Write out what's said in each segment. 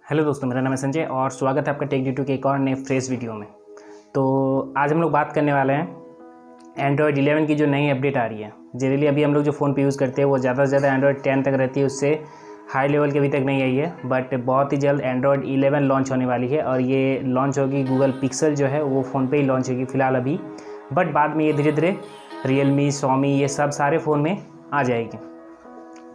Hello दोस्तों, मेरा नाम है संजय और स्वागत है आपका टेक ड्यूटी के एक और नए फ्रेश वीडियो में। तो आज हम लोग बात करने वाले हैं एंड्रॉयड 11 की जो नई अपडेट आ रही है। जनरली अभी हम लोग जो फ़ोन पे यूज़ करते हैं वो ज़्यादा से ज़्यादा एंड्रॉयड 10 तक रहती है, उससे हाई लेवल की अभी तक नहीं आई है। बट बहुत ही जल्द एंड्रॉयड 11 लॉन्च होने वाली है और ये लॉन्च होगी गूगल पिक्सल जो है वो फ़ोन पर ही लॉन्च होगी फ़िलहाल अभी, बट बाद में ये धीरे धीरे रियलमी, शॉमी ये सब सारे फ़ोन में आ जाएगी।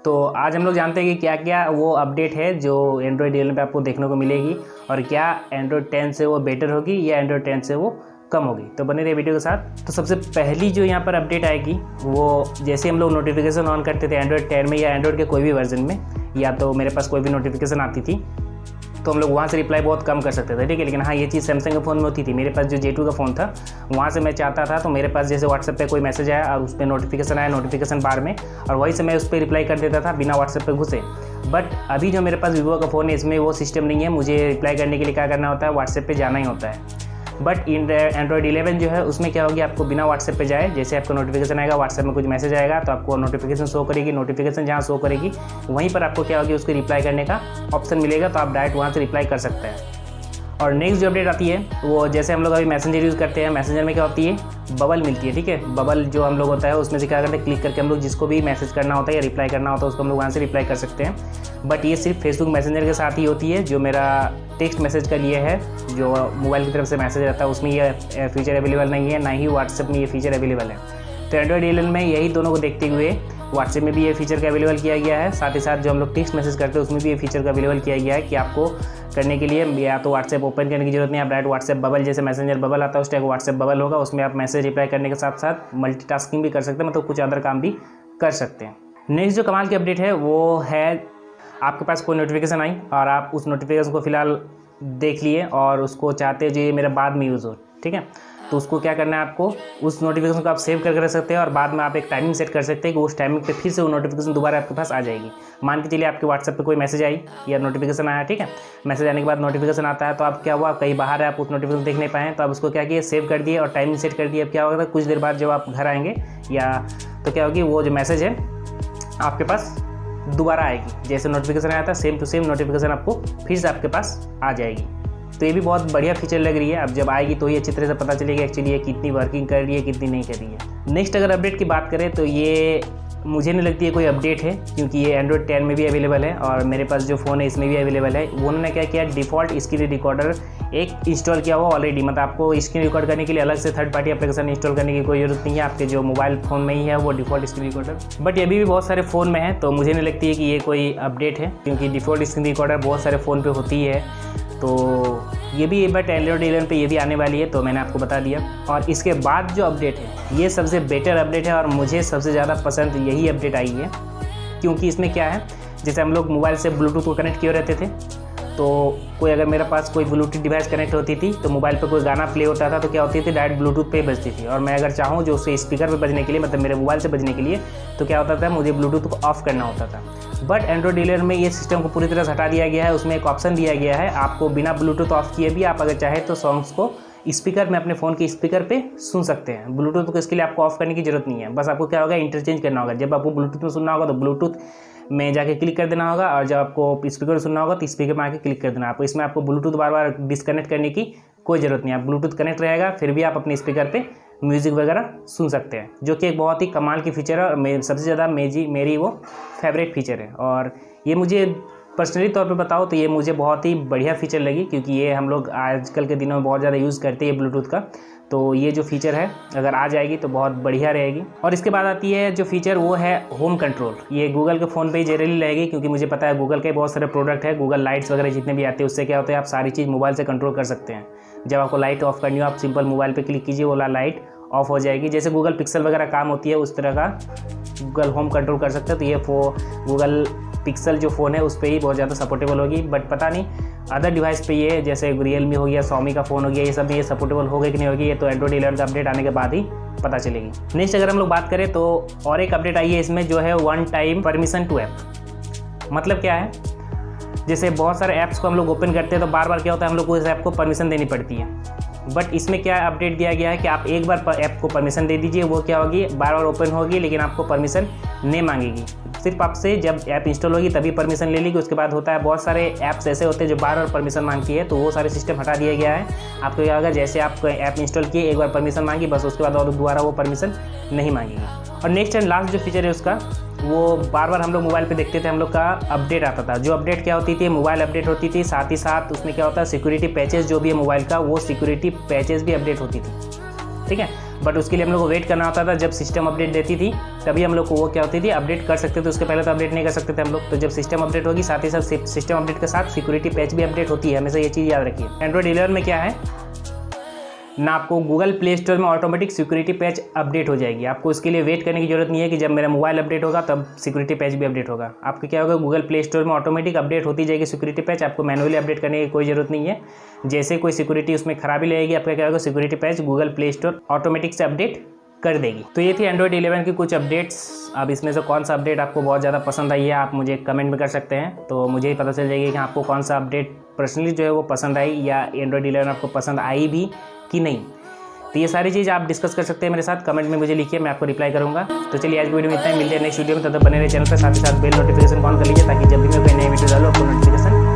तो आज हम लोग जानते हैं कि क्या क्या वो अपडेट है जो एंड्रॉयड 11 पे आपको देखने को मिलेगी और क्या एंड्रॉयड 10 से वो बेटर होगी या एंड्रॉयड 10 से वो कम होगी। तो बने रहिए वीडियो के साथ। तो सबसे पहली जो यहाँ पर अपडेट आएगी वो जैसे हम लोग नोटिफिकेशन ऑन करते थे एंड्रॉयड 10 में या एंड्रॉयड के कोई भी वर्जन में, या तो मेरे पास कोई भी नोटिफिकेशन आती थी तो हम लोग वहाँ से रिप्लाई बहुत कम कर सकते थे, ठीक है। लेकिन हाँ, ये चीज़ सैमसंग के फ़ोन में होती थी। मेरे पास जो J2 का फ़ोन था वहाँ से मैं चाहता था तो मेरे पास जैसे व्हाट्सएप पे कोई मैसेज आया और उस पर नोटिफिकेशन आया नोटिफिकेशन बार में, और वहीं से मैं उस पर रिप्लाई कर देता था बिना व्हाट्सएप पे घुसे। बट अभी जो मेरे पास वीवो का फ़ोन है इसमें वो सिस्टम नहीं है। मुझे रिप्लाई करने के लिए क्या करना होता है, व्हाट्सएप पर जाना ही होता है। बट एंड्रॉयड 11 जो है उसमें क्या होगी, आपको बिना व्हाट्सएप पे जाए जैसे आपको नोटिफिकेशन आएगा, व्हाट्सएप में कुछ मैसेज आएगा तो आपको नोटिफिकेशन शो करेगी। नोटिफिकेशन जहाँ शो करेगी वहीं पर आपको क्या होगी, उसको रिप्लाई करने का ऑप्शन मिलेगा, तो आप डायरेक्ट वहाँ से रिप्लाई कर सकते हैं। और नेक्स्ट जो अपडेट आती है वो जैसे हम लोग अभी मैसेंजर यूज़ करते हैं, मैसेंजर में क्या होती है, बबल मिलती है, ठीक है। बबल जो हम लोग होता है उसमें से क्या करते हैं, क्लिक करके हम लोग जिसको भी मैसेज करना होता है या रिप्लाई करना होता है उसको हम लोग वहाँ से रिप्लाई कर सकते हैं। बट ये सिर्फ फेसबुक मैसेंजर के साथ ही होती है। जो मेरा टेक्स्ट मैसेज का लिए है, जो मोबाइल की तरफ से मैसेज आता है उसमें ये फीचर अवेलेबल नहीं है, ना ही व्हाट्सएप में ये फीचर अवेलेबल है। तो एंड्रॉयड 11 में यही दोनों को देखते हुए व्हाट्सएप में भी ये फीचर का अवेलेबल किया गया है, साथ ही साथ जो हम लोग टेक्स्ट मैसेज करते हैं उसमें भी ये फीचर का अवेलेबल किया गया है कि आपको करने के लिए या तो व्हाट्सएप ओपन करने की जरूरत नहीं, आप डायरेक्ट व्हाट्सएप बबल जैसे मैसेंजर बबल आता है उस टाइप व्हाट्सएप बबल होगा, उसमें आप मैसेज रिप्लाई करने के साथ साथ मल्टीटास्किंग भी कर सकते हैं, मतलब कुछ अदर काम भी कर सकते हैं। नेक्स्ट जो कमाल की अपडेट है वो है आपके पास कोई नोटिफिकेशन आई और आप उस नोटिफिकेशन को फिलहाल देख लिए और उसको चाहते हो जो ये मेरा बाद में यूज़ हो, ठीक है। तो उसको क्या करना है, आपको उस नोटिफिकेशन को आप सेव करके रख सकते हैं और बाद में आप एक टाइमिंग सेट कर सकते हैं कि उस टाइमिंग पे फिर से वो नोटिफिकेशन दोबारा आपके पास आ जाएगी। मान के चलिए आपके व्हाट्सएप पे कोई मैसेज आई या नोटिफिकेशन आया, ठीक है। मैसेज आने के बाद नोटिफिकेशन आता है तो आप क्या हुआ, कहीं बाहर है, आप उस नोटिफिकेशन देख नहीं पाए तो आप उसको क्या किए, सेव कर दिए और टाइमिंग सेट कर दिए। अब क्या होगा, कुछ देर बाद जब आप घर आएंगे या तो क्या होगी, वो जो मैसेज है आपके पास दोबारा आएगी। जैसे नोटिफिकेशन आया था सेम टू सेम नोटिफिकेशन आपको फिर से आपके पास आ जाएगी। तो ये भी बहुत बढ़िया फीचर लग रही है। अब जब आएगी तो ये अच्छी तरह से पता चलेगा एक्चुअली ये कितनी वर्किंग कर रही है कितनी नहीं कर रही है। नेक्स्ट अगर अपडेट की बात करें तो ये मुझे नहीं लगती है कोई अपडेट है, क्योंकि ये एंड्रॉयड 10 में भी अवेलेबल है और मेरे पास जो फ़ोन है इसमें भी अवेलेबल है। उन्होंने क्या किया, डिफ़ॉल्ट स्क्रीन रिकॉर्डर एक इंस्टॉल किया हुआ ऑलरेडी, मतलब आपको स्क्रीन रिकॉर्ड करने के लिए अलग से थर्ड पार्टी एप्लीकेशन इंस्टॉल करने की कोई जरूरत नहीं है। आपके जो मोबाइल फ़ोन में ही है वो डिफ़ॉल्ट स्क्रीन रिकॉर्डर। बट ये भी बहुत सारे फ़ोन में है तो मुझे नहीं लगती है कि ये कोई अपडेट है, क्योंकि डिफ़ॉल्ट स्क्रीन रिकॉर्डर बहुत सारे फ़ोन पर होती है। तो ये भी बट एंड्रॉयड 11 पे ये भी आने वाली है, तो मैंने आपको बता दिया। और इसके बाद जो अपडेट है ये सबसे बेटर अपडेट है और मुझे सबसे ज़्यादा पसंद यही अपडेट आई है, क्योंकि इसमें क्या है, जैसे हम लोग मोबाइल से ब्लूटूथ को कनेक्ट किए रहते थे तो कोई अगर मेरे पास कोई ब्लूटूथ डिवाइस कनेक्ट होती थी तो मोबाइल पे कोई गाना प्ले होता था तो क्या होती थी, डायरेक्ट ब्लूटूथ पे ही बजती थी। और मैं अगर चाहूँ जो उससे स्पीकर पे बजने के लिए, मतलब मेरे मोबाइल से बजने के लिए, तो क्या होता था, मुझे ब्लूटूथ को ऑफ करना होता था। बट एंड्रॉयड 11 में ये सिस्टम को पूरी तरह से हटा दिया गया है। उसमें एक ऑप्शन दिया गया है, आपको बिना ब्लूटूथ ऑफ किए भी आप अगर चाहे तो सॉन्ग्स को स्पीकर में अपने फ़ोन के स्पीकर पे सुन सकते हैं। ब्लूटूथ को इसके लिए आपको ऑफ करने की जरूरत नहीं है। बस आपको क्या होगा, इंटरचेंज करना होगा। जब आपको ब्लूटूथ में सुनना होगा तो ब्लूटूथ में जाके क्लिक कर देना होगा, और जब आपको स्पीकर में सुनना होगा तो स्पीकर में आके क्लिक कर देना। आपको इसमें आपको ब्लूटूथ बार बार डिस्कनेक्ट करने की कोई ज़रूरत नहीं है। आप ब्लूटूथ कनेक्ट रहेगा फिर भी आप अपने स्पीकर पे म्यूज़िक वगैरह सुन सकते हैं, जो कि एक बहुत ही कमाल की फ़ीचर है और सबसे ज़्यादा मेरी वो फेवरेट फ़ीचर है। और ये मुझे पर्सनली तौर पे बताओ तो ये मुझे बहुत ही बढ़िया फ़ीचर लगी, क्योंकि ये हम लोग आजकल के दिनों में बहुत ज़्यादा यूज़ करते हैं ब्लूटूथ का। तो ये जो फीचर है अगर आ जाएगी तो बहुत बढ़िया रहेगी। और इसके बाद आती है जो फीचर वो है होम कंट्रोल। ये गूगल के फ़ोन पे ही जनरली रहेगी, क्योंकि मुझे पता है गूगल के बहुत सारे प्रोडक्ट है, गूगल लाइट्स वगैरह जितने भी आते हैं उससे क्या होता है, आप सारी चीज़ मोबाइल से कंट्रोल कर सकते हैं। जब आपको लाइट ऑफ करनी हो आप सिंपल मोबाइल पर क्लिक कीजिए, वो लाइट ऑफ हो जाएगी। जैसे गूगल पिक्सल वगैरह काम होती है उस तरह का गूगल होम कंट्रोल कर सकते हैं। तो ये गूगल पिक्सल जो फ़ोन है उस पर ही बहुत ज़्यादा सपोर्टेबल होगी। बट पता नहीं अदर डिवाइस पे ये जैसे रियलमी हो गया, शॉमी का फ़ोन हो गया, ये सब में ये सपोर्टेबल होगी कि नहीं होगी, ये तो एंड्रॉयड 11 का अपडेट आने के बाद ही पता चलेगी। नेक्स्ट अगर हम लोग बात करें तो और एक अपडेट आई है इसमें, जो है one time permission to app. मतलब क्या है, जैसे बहुत सारे ऐप्स को हम लोग ओपन करते हैं तो बार बार क्या होता है, हम लोग को इस ऐप को परमिशन देनी पड़ती है। बट इसमें क्या अपडेट दिया गया है कि आप एक बार ऐप को परमिशन दे दीजिए, वो क्या होगी, बार बार ओपन होगी लेकिन आपको परमिशन नहीं मांगेगी। सिर्फ आपसे जब ऐप इंस्टॉल होगी तभी परमिशन ले लेगी। उसके बाद होता है बहुत सारे ऐप्स ऐसे होते हैं जो बार बार परमिशन मांगती है, तो वो सारे सिस्टम हटा दिया गया है। आपको क्या होगा, जैसे आप ऐप इंस्टॉल किए, एक बार परमिशन मांगी, बस उसके बाद और दोबारा वो परमिशन नहीं मांगेगी। और नेक्स्ट एंड लास्ट जो फीचर है उसका, वो बार बार हम लोग मोबाइल पे देखते थे, हम लोग का अपडेट आता था। जो अपडेट क्या होती थी, मोबाइल अपडेट होती थी, साथ ही साथ उसमें क्या होता है, सिक्योरिटी पैचेस जो भी है मोबाइल का, वो सिक्योरिटी पैचेस भी अपडेट होती थी, ठीक है। बट उसके लिए हम लोग को वेट करना होता था, जब सिस्टम अपडेट देती थी तभी हम लोग को वो क्या होती थी, अपडेट कर सकते थे। उसके पहले तो अपडेट नहीं कर सकते थे हम लोग। तो जब सिस्टम अपडेट होगी, साथ ही साथ सिस्टम अपडेट के साथ सिक्योरिटी पैच भी अपडेट होती है, हमेशा ये चीज़ याद रखिए। एंड्रॉइड 11 में क्या है ना, आपको गूगल प्ले स्टोर में ऑटोमेटिक सिक्योरिटी पैच अपडेट हो जाएगी। आपको इसके लिए वेट करने की जरूरत नहीं है कि जब मेरा मोबाइल अपडेट होगा तब सिक्योरिटी पैच भी अपडेट होगा। आपको क्या होगा, गूगल प्ले स्टोर में ऑटोमेटिक अपडेट होती जाएगी सिक्योरिटी पैच, आपको मैनुअली अपडेट करने की कोई जरूरत नहीं है। जैसे कोई सिक्योरिटी उसमें खराबी लगेगी, आपका क्या होगा, security patch Google play store automatic से अपडेट कर देगी। तो ये थी एंड्रॉइड 11 की कुछ अपडेट्स। अब इसमें से कौन सा अपडेट आपको बहुत ज़्यादा पसंद आई है, आप मुझे कमेंट में कर सकते हैं, तो मुझे ही पता चल जाएगी कि आपको कौन सा अपडेट पर्सनली जो है वो पसंद आई, या एंड्रॉइड 11 आपको पसंद आई भी कि नहीं। तो ये सारी चीज़ आप डिस्कस कर सकते हैं मेरे साथ, कमेंट में मुझे लिखिए, मैं आपको रिप्लाई करूँगा। तो चलिए आज की वीडियो में इतना ही, मिलते हैं नेक्स्ट वीडियो में। तब तक बने रहे चैनल पर, साथ ही साथ बेल नोटिफिकेशन ऑन कर लीजिए, ताकि जब भी मैं कोई नई वीडियो डालूँ आपको नोटिफिकेशन